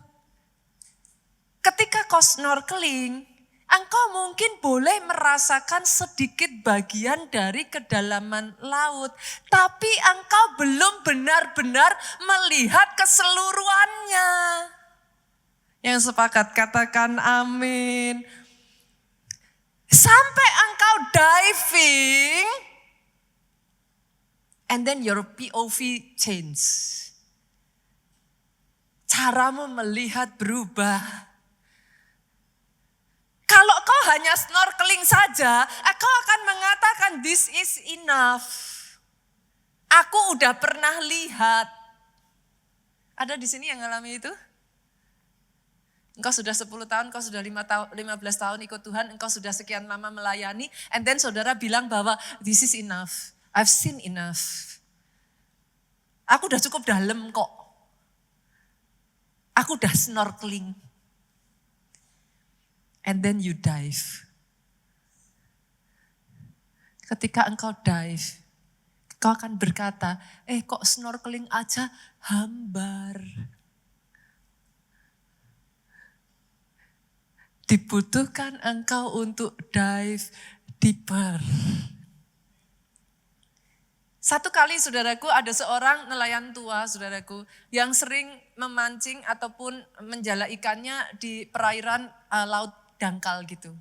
ketika kau snorkeling, engkau mungkin boleh merasakan sedikit bagian dari kedalaman laut. Tapi engkau belum benar-benar melihat keseluruhannya. Yang sepakat katakan amin. Sampai engkau diving, and then your POV change. caramu melihat berubah. Kalau kau hanya snorkeling saja, kau akan mengatakan this is enough. Aku udah pernah lihat. Ada di sini yang ngalami itu? Engkau sudah 10 tahun, engkau sudah 15 tahun ikut Tuhan, engkau sudah sekian lama melayani, and then saudara bilang bahwa this is enough, I've seen enough. Aku udah cukup dalam kok. Aku udah snorkeling. And then you dive. Ketika engkau dive, kau akan berkata, kok snorkeling aja hambar. Dibutuhkan engkau untuk dive deeper. Satu kali saudaraku ada seorang nelayan tua saudaraku yang sering memancing ataupun menjala ikannya di perairan laut dangkal gitu.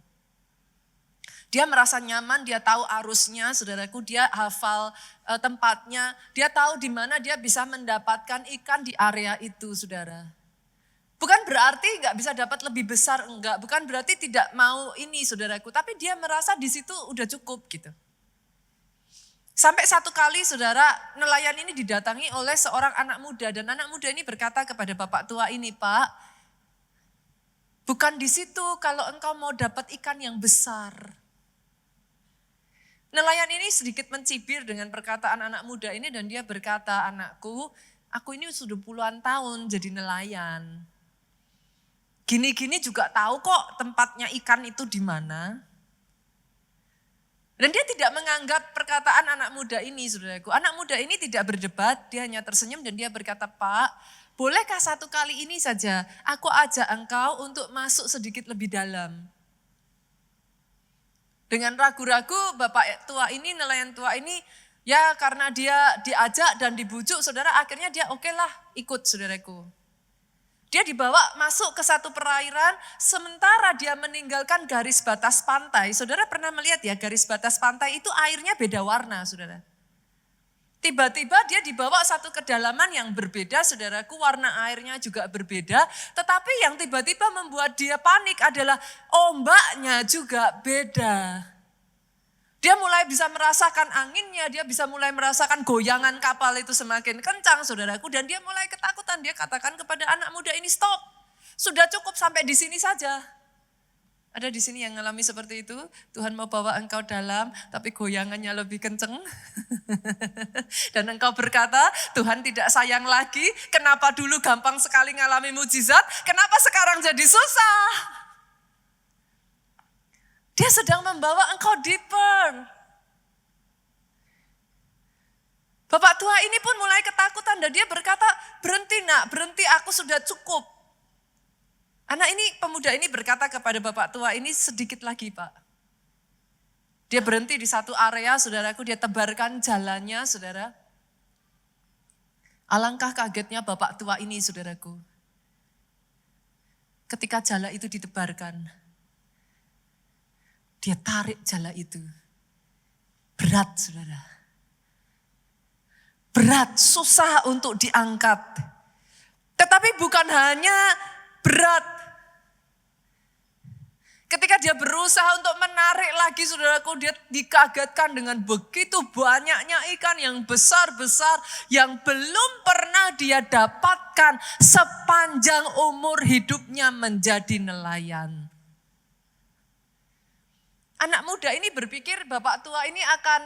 Dia merasa nyaman, dia tahu arusnya saudaraku, dia hafal tempatnya, dia tahu di mana dia bisa mendapatkan ikan di area itu saudara. Bukan berarti nggak bisa dapat lebih besar, enggak. Bukan berarti tidak mau ini saudaraku. Tapi dia merasa di situ udah cukup gitu. Sampai satu kali saudara nelayan ini didatangi oleh seorang anak muda. Dan anak muda ini berkata kepada bapak tua ini, Pak, bukan di situ kalau engkau mau dapat ikan yang besar. Nelayan ini sedikit mencibir dengan perkataan anak muda ini. Dan dia berkata, anakku, aku ini sudah puluhan tahun jadi nelayan. Gini-gini juga tahu kok tempatnya ikan itu di mana. Dan dia tidak menganggap perkataan anak muda ini, saudaraku. Anak muda ini tidak berdebat, dia hanya tersenyum dan dia berkata, Pak, bolehkah satu kali ini saja aku ajak engkau untuk masuk sedikit lebih dalam. Dengan ragu-ragu bapak tua ini, nelayan tua ini, ya karena dia diajak dan dibujuk, saudara akhirnya dia oke lah ikut saudaraku. Dia dibawa masuk ke satu perairan, sementara dia meninggalkan garis batas pantai. Saudara pernah melihat ya garis batas pantai itu airnya beda warna, saudara. Tiba-tiba dia dibawa satu kedalaman yang berbeda, saudaraku, warna airnya juga berbeda. Tetapi yang tiba-tiba membuat dia panik adalah ombaknya juga beda. Dia mulai bisa merasakan anginnya, dia bisa mulai merasakan goyangan kapal itu semakin kencang saudaraku. Dan dia mulai ketakutan, dia katakan kepada anak muda ini stop. Sudah cukup sampai di sini saja. Ada di sini yang mengalami seperti itu, Tuhan mau bawa engkau dalam tapi goyangannya lebih kenceng. Dan engkau berkata Tuhan tidak sayang lagi, kenapa dulu gampang sekali ngalami mujizat, kenapa sekarang jadi susah. Dia sedang membawa engkau deeper. Bapak tua ini pun mulai ketakutan dan dia berkata, berhenti nak, berhenti, aku sudah cukup. Anak ini, pemuda ini berkata kepada bapak tua ini, sedikit lagi Pak. Dia berhenti di satu area, saudaraku, dia tebarkan jalannya, saudara. Alangkah kagetnya bapak tua ini, saudaraku. Ketika jala itu ditebarkan, dia tarik jala itu. Berat, saudara. Berat, susah untuk diangkat. Tetapi bukan hanya berat. Ketika dia berusaha untuk menarik lagi, saudaraku, dia dikagetkan dengan begitu banyaknya ikan yang besar-besar yang belum pernah dia dapatkan sepanjang umur hidupnya menjadi nelayan. Anak muda ini berpikir bapak tua ini akan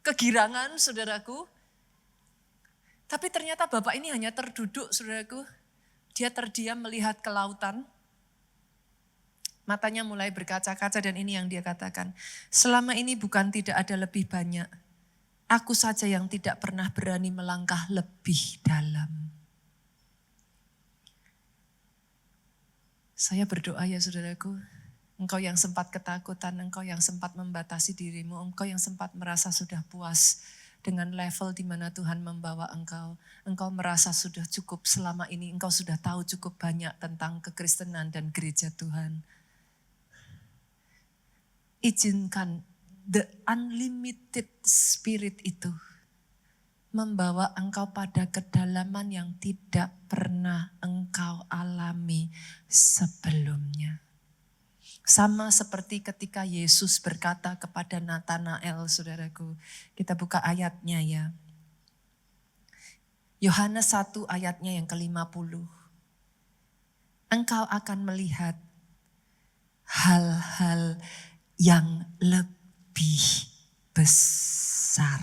kegirangan, saudaraku. Tapi ternyata bapak ini hanya terduduk, saudaraku. Dia terdiam melihat ke lautan. Matanya mulai berkaca-kaca dan ini yang dia katakan. Selama ini bukan tidak ada lebih banyak. Aku saja yang tidak pernah berani melangkah lebih dalam. Saya berdoa ya saudaraku. Engkau yang sempat ketakutan, engkau yang sempat membatasi dirimu, engkau yang sempat merasa sudah puas dengan level di mana Tuhan membawa engkau. Engkau merasa sudah cukup selama ini, engkau sudah tahu cukup banyak tentang kekristenan dan gereja Tuhan. Izinkan the unlimited spirit itu membawa engkau pada kedalaman yang tidak pernah engkau alami sebelumnya. Sama seperti ketika Yesus berkata kepada Natanael, saudaraku. Kita buka ayatnya ya. Yohanes 1 ayatnya yang ke-50. Engkau akan melihat hal-hal yang lebih besar.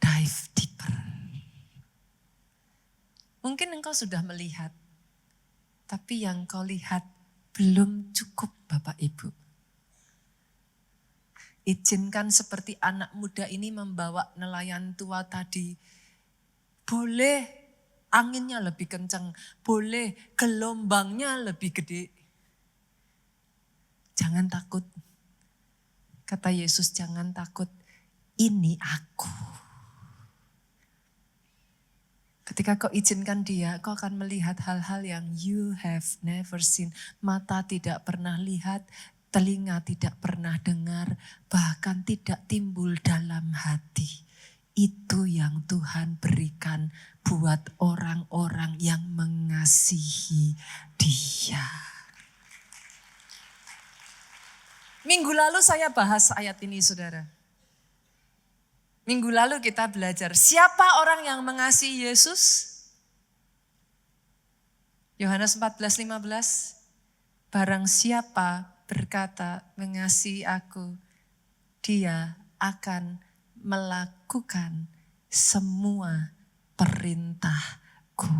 Dive deeper. Mungkin engkau sudah melihat, tapi yang kau lihat belum cukup Bapak Ibu. Izinkan seperti anak muda ini membawa nelayan tua tadi. Boleh anginnya lebih kencang, boleh gelombangnya lebih gede. Jangan takut. Kata Yesus, jangan takut. Ini aku. Ketika kau izinkan dia, kau akan melihat hal-hal yang you have never seen. Mata tidak pernah lihat, telinga tidak pernah dengar, bahkan tidak timbul dalam hati. Itu yang Tuhan berikan buat orang-orang yang mengasihi Dia. Minggu lalu saya bahas ayat ini, saudara. Minggu lalu kita belajar, siapa orang yang mengasihi Yesus? Yohanes 14:15, barang siapa berkata mengasihi aku, dia akan melakukan semua perintahku.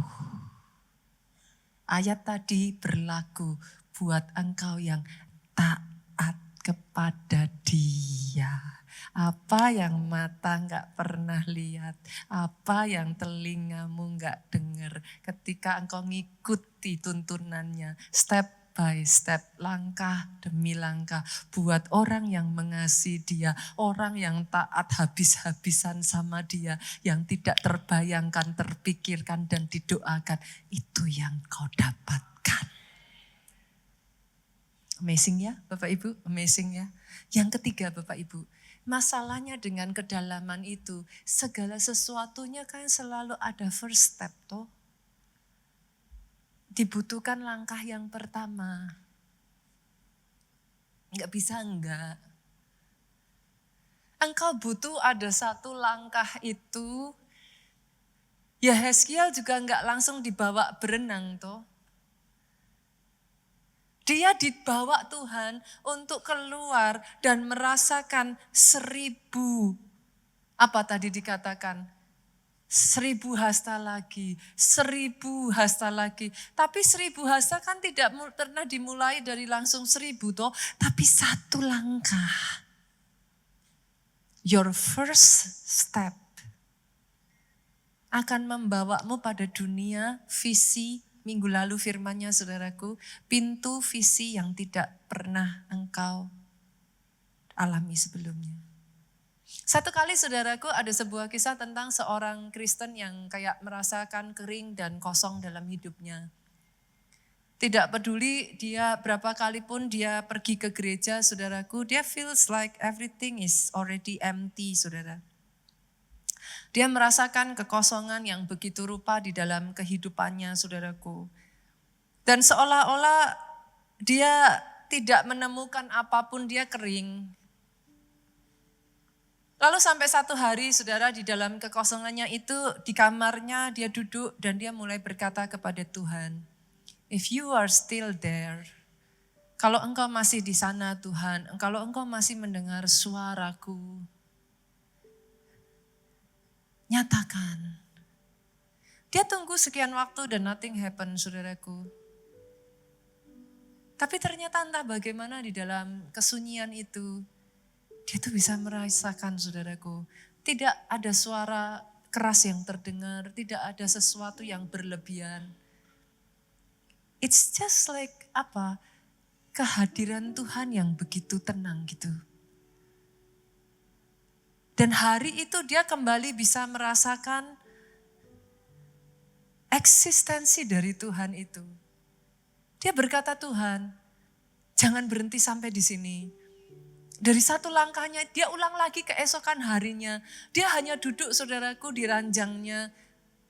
Ayat tadi berlaku buat engkau yang taat kepada Dia. Apa yang mata enggak pernah lihat, apa yang telingamu enggak dengar, ketika engkau ngikuti tuntunannya, step by step, langkah demi langkah, buat orang yang mengasihi Dia, orang yang taat habis-habisan sama Dia, yang tidak terbayangkan, terpikirkan dan didoakan, itu yang kau dapatkan. Amazing ya Bapak Ibu, amazing ya. Yang ketiga Bapak Ibu, masalahnya dengan kedalaman itu, segala sesuatunya kan selalu ada first step toh. Dibutuhkan langkah yang pertama. Enggak bisa enggak. Engkau butuh ada satu langkah itu. Yehezkiel juga enggak langsung dibawa berenang toh. Dia dibawa Tuhan untuk keluar dan merasakan 1000. Apa tadi dikatakan? 1000 hasta lagi, 1000 hasta lagi. Tapi 1000 hasta kan tidak pernah dimulai dari langsung 1000 toh. Tapi satu langkah. Your first step akan membawamu pada dunia visi. Minggu lalu firmannya saudaraku, pintu visi yang tidak pernah engkau alami sebelumnya. Satu kali saudaraku ada sebuah kisah tentang seorang Kristen yang kayak merasakan kering dan kosong dalam hidupnya. Tidak peduli dia berapa kali pun dia pergi ke gereja saudaraku, dia feels like everything is already empty saudara. Dia merasakan kekosongan yang begitu rupa di dalam kehidupannya saudaraku. Dan seolah-olah dia tidak menemukan apapun, dia kering. Lalu sampai satu hari saudara di dalam kekosongannya itu di kamarnya dia duduk dan dia mulai berkata kepada Tuhan, if you are still there, kalau engkau masih di sana Tuhan, kalau engkau masih mendengar suaraku, nyatakan. Dia tunggu sekian waktu dan nothing happen saudaraku. Tapi ternyata entah bagaimana di dalam kesunyian itu, dia tuh bisa merasakan saudaraku. Tidak ada suara keras yang terdengar, tidak ada sesuatu yang berlebihan. It's just like kehadiran Tuhan yang begitu tenang gitu. Dan hari itu dia kembali bisa merasakan eksistensi dari Tuhan itu. Dia berkata, Tuhan, jangan berhenti sampai di sini. Dari satu langkahnya, dia ulang lagi keesokan harinya. Dia hanya duduk saudaraku di ranjangnya.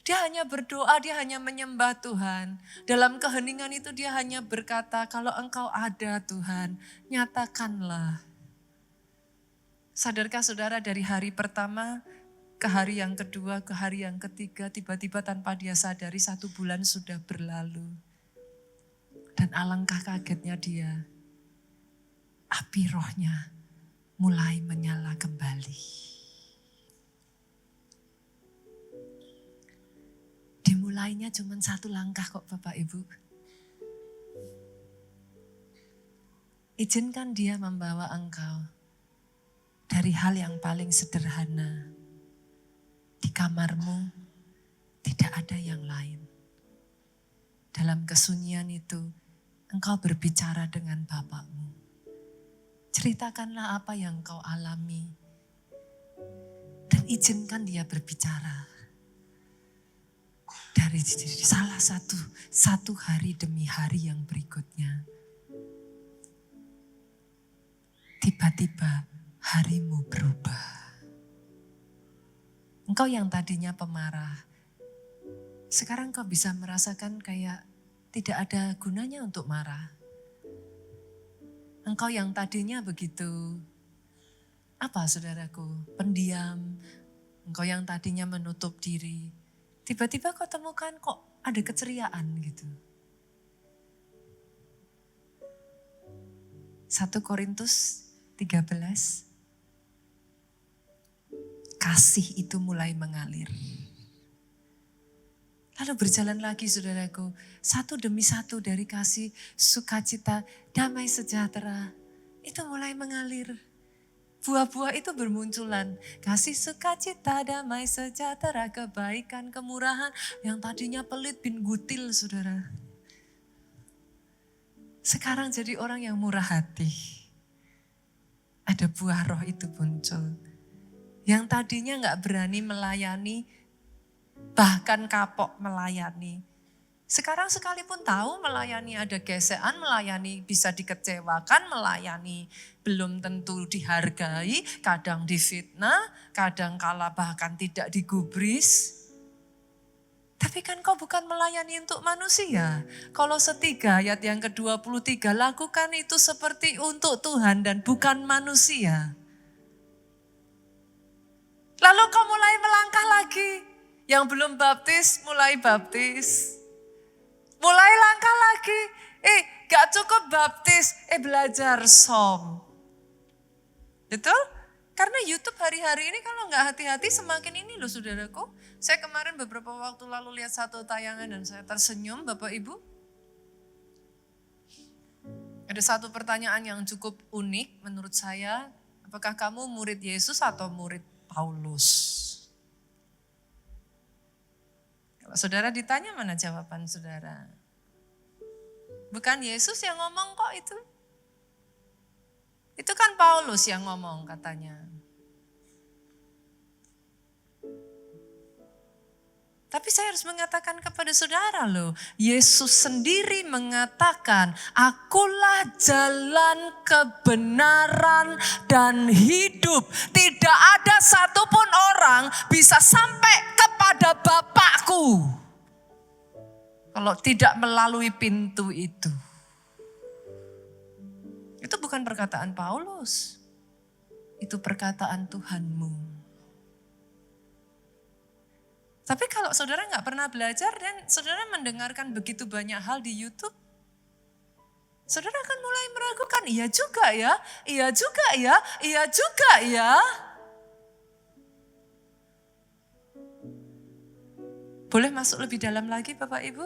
Dia hanya berdoa, dia hanya menyembah Tuhan. Dalam keheningan itu dia hanya berkata, kalau engkau ada Tuhan, nyatakanlah. Sadarkah saudara dari hari pertama ke hari yang kedua, ke hari yang ketiga, tiba-tiba tanpa dia sadari 1 bulan sudah berlalu. Dan alangkah kagetnya dia, api rohnya mulai menyala kembali. Dimulainya cuma 1 langkah kok Bapak Ibu. Izinkan dia membawa engkau dari hal yang paling sederhana. Di kamarmu tidak ada yang lain. Dalam kesunyian itu engkau berbicara dengan Bapakmu. Ceritakanlah apa yang kau alami. Dan izinkan dia berbicara. Dari salah satu hari demi hari yang berikutnya. Tiba-tiba harimu berubah. Engkau yang tadinya pemarah, sekarang kau bisa merasakan kayak tidak ada gunanya untuk marah. Engkau yang tadinya begitu, saudaraku, pendiam. Engkau yang tadinya menutup diri. Tiba-tiba kau temukan kok ada keceriaan gitu. 1 Korintus 13. Kasih itu mulai mengalir. Lalu berjalan lagi saudaraku, 1 demi 1 dari kasih, sukacita, damai sejahtera. Itu mulai mengalir. Buah-buah itu bermunculan. Kasih, sukacita, damai sejahtera, kebaikan, kemurahan. Yang tadinya pelit bin gutil saudara. Sekarang jadi orang yang murah hati. Ada buah roh itu muncul. Yang tadinya gak berani melayani, bahkan kapok melayani. Sekarang sekalipun tahu melayani ada gesekan, melayani bisa dikecewakan, melayani belum tentu dihargai, kadang difitnah, kadang kala bahkan tidak digubris. Tapi kan kau bukan melayani untuk manusia. Kalau 3 ayat yang ke-23, lakukan itu seperti untuk Tuhan dan bukan manusia. Lalu kau mulai melangkah lagi. Yang belum baptis, mulai baptis. Mulai langkah lagi. Gak cukup baptis, belajar som. Betul? Karena YouTube hari-hari ini kalau gak hati-hati semakin ini loh saudaraku. Saya kemarin beberapa waktu lalu lihat satu tayangan dan saya tersenyum Bapak Ibu. Ada satu pertanyaan yang cukup unik menurut saya. Apakah kamu murid Yesus atau murid Paulus? Kalau saudara ditanya mana jawaban saudara? Bukan Yesus yang ngomong kok itu. Itu kan Paulus yang ngomong katanya. Tapi saya harus mengatakan kepada saudara loh, Yesus sendiri mengatakan, akulah jalan kebenaran dan hidup. Tidak ada satupun orang bisa sampai kepada Bapakku kalau tidak melalui pintu itu. Itu bukan perkataan Paulus, itu perkataan Tuhanmu. Tapi kalau saudara gak pernah belajar dan saudara mendengarkan begitu banyak hal di YouTube, saudara akan mulai meragukan, iya juga ya, iya juga ya, iya juga ya. Boleh masuk lebih dalam lagi Bapak Ibu?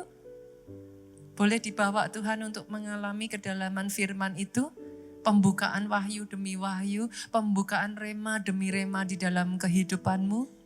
Boleh dibawa Tuhan untuk mengalami kedalaman firman itu? Pembukaan wahyu demi wahyu, pembukaan rema demi rema di dalam kehidupanmu?